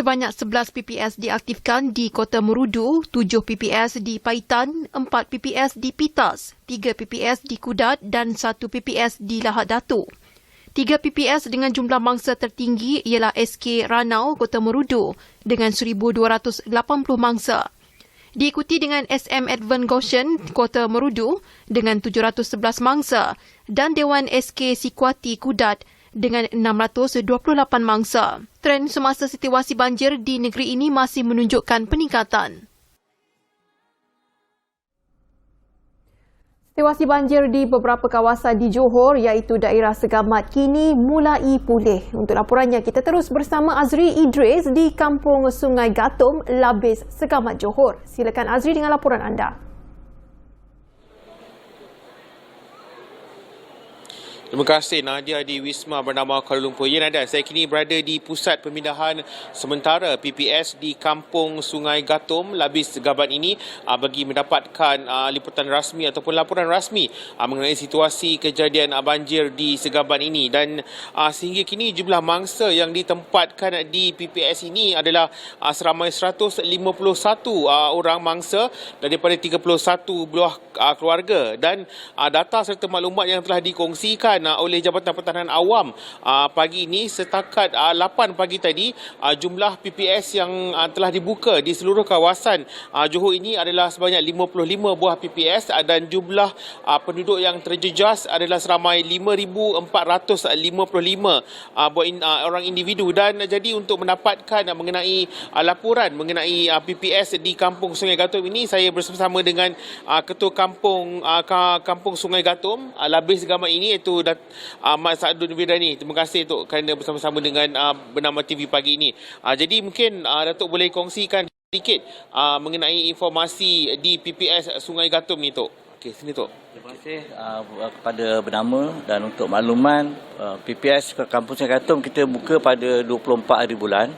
Sebanyak 11 PPS diaktifkan di Kota Merudu, 7 PPS di Paitan, 4 PPS di Pitas, 3 PPS di Kudat dan 1 PPS di Lahad Datu. 3 PPS dengan jumlah mangsa tertinggi ialah SK Ranau, Kota Merudu dengan 1,280 mangsa. Diikuti dengan SM Advent Goshen, Kota Merudu dengan 711 mangsa dan Dewan SK Sikwati Kudat dengan 628 mangsa. Trend semasa situasi banjir di negeri ini masih menunjukkan peningkatan. Situasi banjir di beberapa kawasan di Johor iaitu daerah Segamat kini mulai pulih. Untuk laporannya, kita terus bersama Azri Idris di Kampung Sungai Gatum, Labis, Segamat, Johor. Silakan Azri dengan laporan anda. Terima kasih Nadia di Wisma bernama Kuala Lumpur. Ya Nadia, saya kini berada di pusat pemindahan sementara PPS di Kampung Sungai Gatum, Labis Segabat ini bagi mendapatkan liputan rasmi ataupun laporan rasmi mengenai situasi kejadian banjir di Segabat ini. Dan sehingga kini jumlah mangsa yang ditempatkan di PPS ini adalah seramai 151 orang mangsa daripada 31 buah keluarga. Dan data serta maklumat yang telah dikongsikan oleh Jabatan Pertahanan Awam pagi ini, setakat 8 pagi tadi, jumlah PPS yang telah dibuka di seluruh kawasan Johor ini adalah sebanyak 55 buah PPS dan jumlah penduduk yang terjejas adalah seramai 5,455 orang individu. Dan jadi untuk mendapatkan mengenai laporan mengenai PPS di Kampung Sungai Gatum ini, saya bersama-sama dengan Ketua Kampung Sungai Gatum, Labis Segamat ini, iaitu Ahmad Sa'adun Widrani. Terima kasih untuk kerana bersama-sama dengan Bernama TV pagi ini. Jadi mungkin Datuk boleh kongsikan sedikit mengenai informasi di PPS Sungai Gatum ni, Tok. Okey, sini Tok. Terima kasih kepada Bernama, dan untuk makluman PPS Kampung Sungai Gatum kita buka pada 24 hari bulan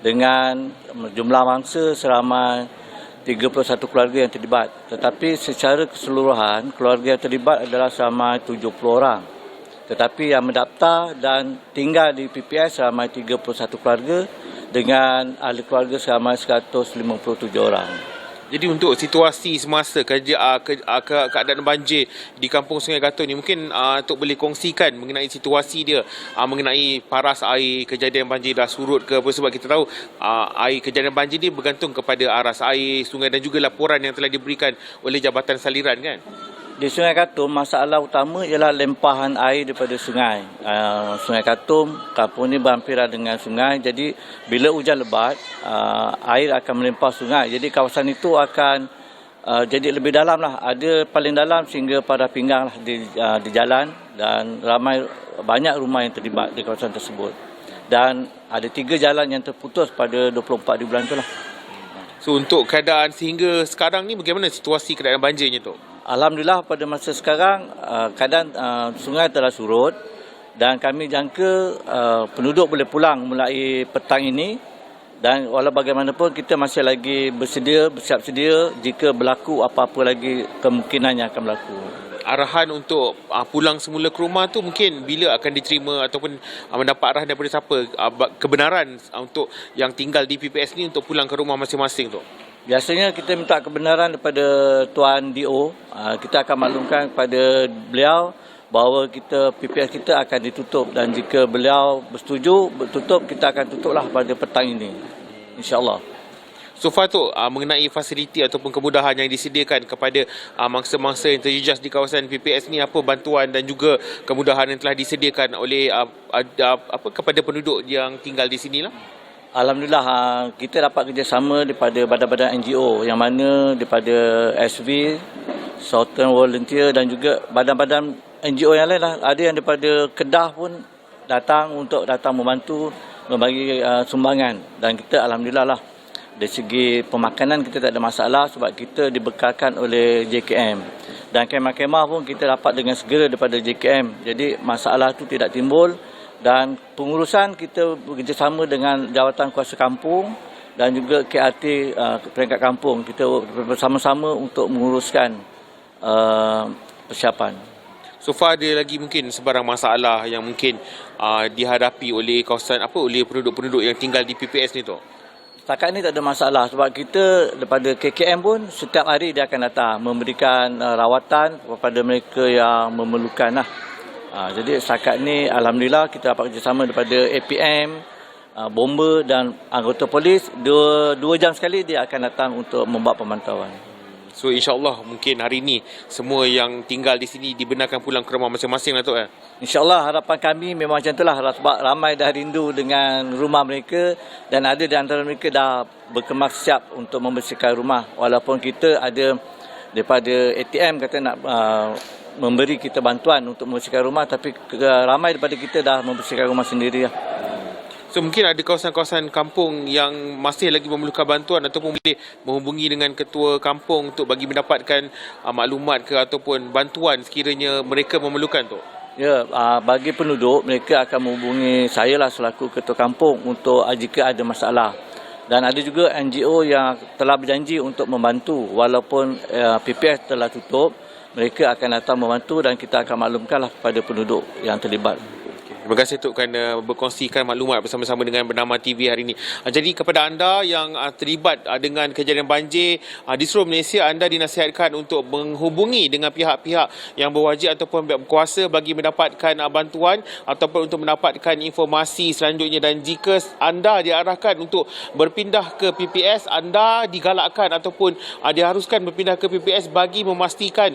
dengan jumlah mangsa seramai 31 keluarga yang terlibat. Tetapi secara keseluruhan keluarga yang terlibat adalah seramai 70 orang. Tetapi yang mendaftar dan tinggal di PPS seramai 31 keluarga dengan ahli keluarga seramai 157 orang. Jadi untuk situasi semasa keadaan banjir di Kampung Sungai Gatum ni, mungkin Tok boleh kongsikan mengenai situasi dia, mengenai paras air, kejadian banjir dah surut ke apa, sebab kita tahu air kejadian banjir ni bergantung kepada aras air sungai dan juga laporan yang telah diberikan oleh Jabatan Saliran kan. Di Sungai Gatum, masalah utama ialah lempahan air daripada sungai. Sungai Gatum, kampung ini berhampiran dengan sungai. Jadi, bila hujan lebat, air akan melempah sungai. Jadi, kawasan itu akan jadi lebih dalam lah. Ada paling dalam sehingga pada pinggang lah di jalan. Dan banyak rumah yang terlibat di kawasan tersebut. Dan ada 3 jalan yang terputus pada 24 di bulan itulah. So, untuk keadaan sehingga sekarang ni, bagaimana situasi keadaan banjirnya, Tok? Alhamdulillah pada masa sekarang keadaan sungai telah surut dan kami jangka penduduk boleh pulang mulai petang ini, dan walau bagaimanapun kita masih lagi bersiap sedia jika berlaku apa-apa lagi kemungkinan yang akan berlaku. Arahan untuk pulang semula ke rumah tu mungkin bila akan diterima ataupun mendapat arahan daripada siapa, kebenaran untuk yang tinggal di PPS ni untuk pulang ke rumah masing-masing tu? Biasanya kita minta kebenaran daripada Tuan DO. Kita akan maklumkan kepada beliau bahawa PPS kita akan ditutup, dan jika beliau bersetuju tutup, kita akan tutuplah pada petang ini, insya-Allah. So far tu mengenai fasiliti ataupun kemudahan yang disediakan kepada mangsa-mangsa yang terjejas di kawasan PPS ni, apa bantuan dan juga kemudahan yang telah disediakan oleh kepada penduduk yang tinggal di sinilah? Alhamdulillah kita dapat kerjasama daripada badan-badan NGO, yang mana daripada SV, Southern Volunteer dan juga badan-badan NGO yang lain lah. Ada yang daripada Kedah pun datang membantu membagi sumbangan, dan kita alhamdulillah lah dari segi pemakanan kita tak ada masalah sebab kita dibekalkan oleh JKM, dan kemah-kemah pun kita dapat dengan segera daripada JKM. Jadi masalah itu tidak timbul. Dan pengurusan kita bekerjasama dengan Jawatan Kuasa Kampung dan juga KRT peringkat kampung. Kita bersama-sama untuk menguruskan persiapan. So far ada lagi mungkin sebarang masalah yang mungkin dihadapi oleh kawasan oleh penduduk-penduduk yang tinggal di PPS ni tu? Setakat ni tak ada masalah sebab kita daripada KKM pun setiap hari dia akan datang memberikan rawatan kepada mereka yang memerlukan lah. Jadi setakat ni alhamdulillah kita dapat kerjasama daripada APM, bomber dan anggota polis. Dua jam sekali dia akan datang untuk membuat pemantauan. So insyaAllah mungkin hari ini semua yang tinggal di sini dibenarkan pulang ke rumah masing-masing lah Tok. InsyaAllah harapan kami memang macam itulah sebab ramai dah rindu dengan rumah mereka dan ada di antara mereka dah berkemas siap untuk membersihkan rumah. Walaupun kita ada daripada ATM kata nak memberi kita bantuan untuk membersihkan rumah, tapi ramai daripada kita dah membersihkan rumah sendiri lah. So mungkin ada kawasan-kawasan kampung yang masih lagi memerlukan bantuan ataupun boleh menghubungi dengan ketua kampung untuk bagi mendapatkan maklumat ke ataupun bantuan sekiranya mereka memerlukan tu. Ya, bagi penduduk mereka akan menghubungi saya lah selaku ketua kampung untuk jika ada masalah. Dan ada juga NGO yang telah berjanji untuk membantu walaupun PPS telah tutup, mereka akan datang membantu dan kita akan maklumkanlah kepada penduduk yang terlibat. Terima kasih Tok kerana berkongsikan maklumat bersama-sama dengan Bernama TV hari ini. Jadi kepada anda yang terlibat dengan kejadian banjir di seluruh Malaysia, anda dinasihatkan untuk menghubungi dengan pihak-pihak yang berwajib ataupun berkuasa bagi mendapatkan bantuan ataupun untuk mendapatkan informasi selanjutnya. Dan jika anda diarahkan untuk berpindah ke PPS, anda digalakkan ataupun diharuskan berpindah ke PPS bagi memastikan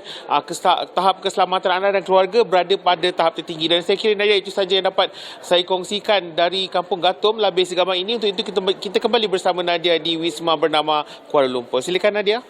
tahap keselamatan anda dan keluarga berada pada tahap tertinggi. Dan saya kira Nadia itu saja yang dapat saya kongsikan dari Kampung Gatom Labis Gabang ini. Untuk itu kita kembali bersama Nadia di Wisma Bernama Kuala Lumpur. Silakan Nadia.